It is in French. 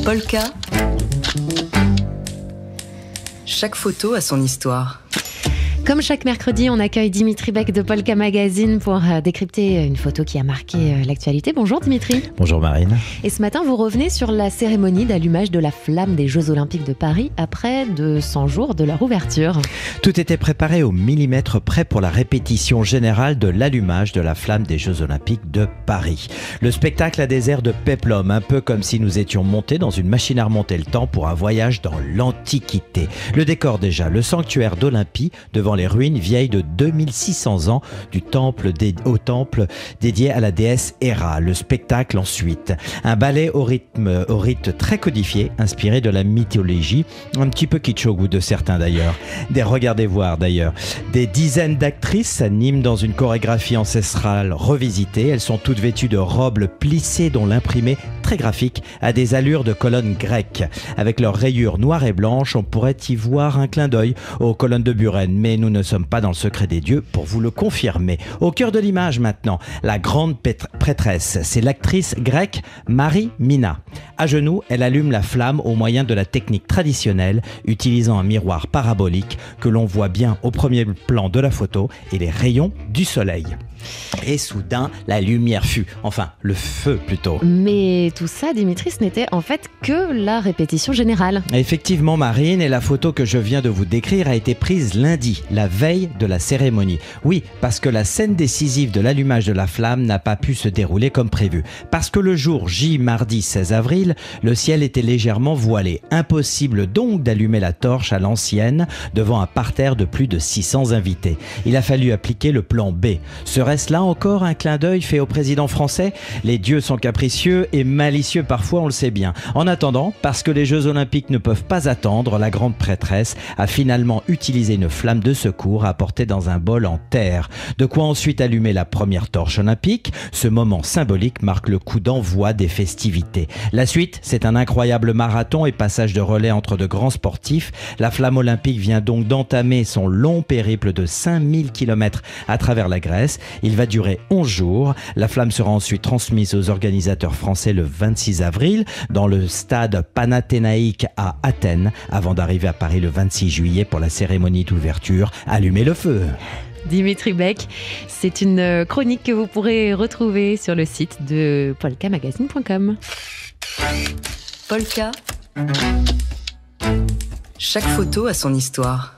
Polka. Chaque photo a son histoire. Comme chaque mercredi, on accueille Dimitri Beck de Polka Magazine pour décrypter une photo qui a marqué l'actualité. Bonjour Dimitri. Bonjour Marine. Et ce matin, vous revenez sur la cérémonie d'allumage de la flamme des Jeux Olympiques de Paris après 200 jours de leur ouverture. Tout était préparé au millimètre près pour la répétition générale de l'allumage de la flamme des Jeux Olympiques de Paris. Le spectacle a des airs de péplum, un peu comme si nous étions montés dans une machine à remonter le temps pour un voyage dans l'Antiquité. Le décor déjà, le sanctuaire d'Olympie devant les ruines vieilles de 2600 ans du temple au temple dédié à la déesse Héra. Le spectacle ensuite, un ballet au rite très codifié, inspiré de la mythologie, un petit peu kitsch au goût de certains d'ailleurs. Regardez voir d'ailleurs, des dizaines d'actrices s'animent dans une chorégraphie ancestrale revisitée. Elles sont toutes vêtues de robes plissées dont l'imprimé très graphique a des allures de colonnes grecques. Avec leurs rayures noires et blanches, on pourrait y voir un clin d'œil aux colonnes de Buren, mais nous ne sommes pas dans le secret des dieux pour vous le confirmer. Au cœur de l'image maintenant, la grande prêtresse, c'est l'actrice grecque Marie Mina. À genoux, elle allume la flamme au moyen de la technique traditionnelle, utilisant un miroir parabolique que l'on voit bien au premier plan de la photo et les rayons du soleil. Et soudain, la lumière fut, enfin le feu plutôt. Mais tout ça, Dimitri, ce n'était en fait que la répétition générale. Effectivement Marine, et la photo que je viens de vous décrire a été prise lundi, la veille de la cérémonie. Oui, parce que la scène décisive de l'allumage de la flamme n'a pas pu se dérouler comme prévu. Parce que le jour J, mardi 16 avril, le ciel était légèrement voilé. Impossible donc d'allumer la torche à l'ancienne devant un parterre de plus de 600 invités. Il a fallu appliquer le plan B. Serait-ce là encore un clin d'œil fait au président français ? Les dieux sont capricieux et malicieux parfois, on le sait bien. En attendant, parce que les Jeux Olympiques ne peuvent pas attendre, la grande prêtresse a finalement utilisé une flamme de secours apportée dans un bol en terre. De quoi ensuite allumer la première torche olympique. Ce moment symbolique marque le coup d'envoi des festivités. La suite, c'est un incroyable marathon et passage de relais entre de grands sportifs. La flamme olympique vient donc d'entamer son long périple de 5000 km à travers la Grèce. Il va durer 11 jours. La flamme sera ensuite transmise aux organisateurs français le 26 avril dans le stade Panathénaïque à Athènes avant d'arriver à Paris le 26 juillet pour la cérémonie d'ouverture. Allumez le feu. Dimitri Beck, c'est une chronique que vous pourrez retrouver sur le site de polkamagazine.com. Polka. Chaque photo a son histoire.